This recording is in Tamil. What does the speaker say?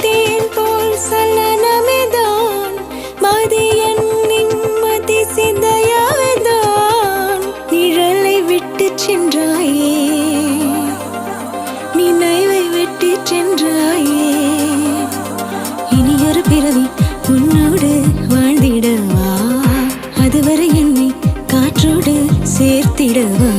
தேன் போல் சலனமேதான் மதியன் நிம்மதி சிந்தையாவேதான் நிழலை விட்டு சென்றாயே நினைவை வெட்டி சென்றாயே இனியொரு பிறவி உன்னோடு வாழ்ந்திடவா அதுவரை என்னை காற்றோடு சேர்த்திடவா